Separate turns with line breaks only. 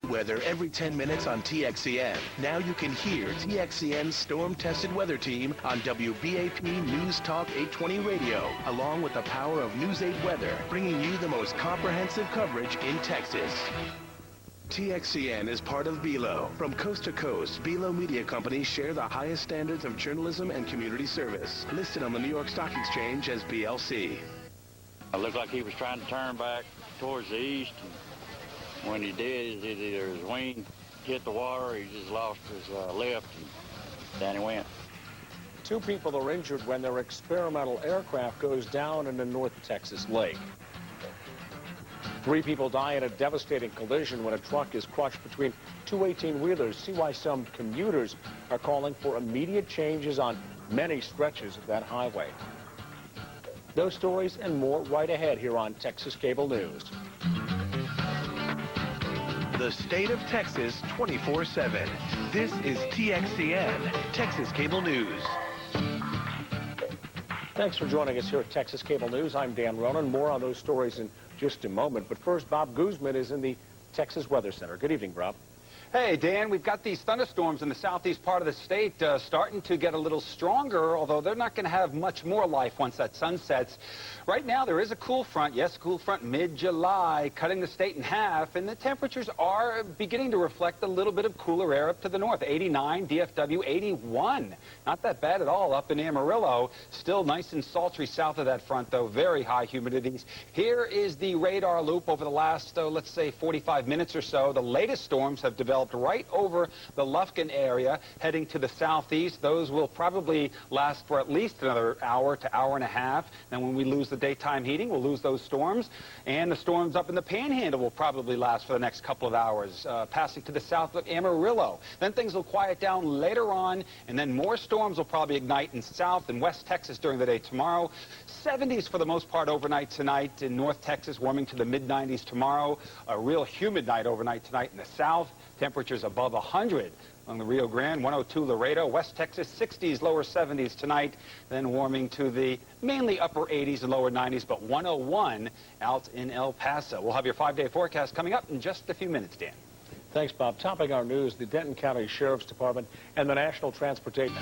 weather every 10 minutes on TXCN. Now you can hear TXCN's storm-tested weather team on WBAP News Talk 820 radio, along with the power of News 8 weather, bringing you the most comprehensive coverage in Texas. TXCN is part of BELO. From coast to coast, BELO Media Companies share the highest standards of journalism and community service. Listed on the New York Stock Exchange as BLC.
It looked like he was trying to turn back towards the east. And when he did, either his wing hit the water, or he just lost his lift, and down he went.
2 people are injured when their experimental aircraft goes down in a North Texas lake. 3 people die in a devastating collision when a truck is crushed between 2 18-wheelers. See why some commuters are calling for immediate changes on many stretches of that highway. Those stories and more right ahead here on Texas Cable News.
The state of Texas 24/7. This is TXCN, Texas Cable News.
Thanks for joining us here at Texas Cable News. I'm Dan Ronan. More on those stories in just a moment. But first, Bob Guzman is in the Texas Weather Center. Good evening, Bob.
Hey, Dan, we've got these thunderstorms in the southeast part of the state starting to get a little stronger, although they're not going to have much more life once that sun sets. Right now, there is a cool front, yes, cool front mid-July, cutting the state in half, and the temperatures are beginning to reflect a little bit of cooler air up to the north. 89, DFW 81. Not that bad at all up in Amarillo. Still nice and sultry south of that front, though. Very high humidities. Here is the radar loop over the last, let's say, 45 minutes or so. The latest storms have developed right over the Lufkin area, heading to the southeast. Those will probably last for at least another hour to hour and a half. Then when we lose the daytime heating, we'll lose those storms. And the storms up in the Panhandle will probably last for the next couple of hours, passing to the south of Amarillo. Then things will quiet down later on, and then more storms will probably ignite in South and West Texas during the day tomorrow. 70s for the most part overnight tonight in North Texas, warming to the mid-90s tomorrow. A real humid night overnight tonight in the south. Temperatures above 100 along the Rio Grande, 102 Laredo, West Texas, 60s, lower 70s tonight, then warming to the mainly upper 80s and lower 90s, but 101 out in El Paso. We'll have your 5-day forecast coming up in just a few minutes, Dan.
Thanks, Bob. Topping our news, the Denton County Sheriff's Department and the National Transportation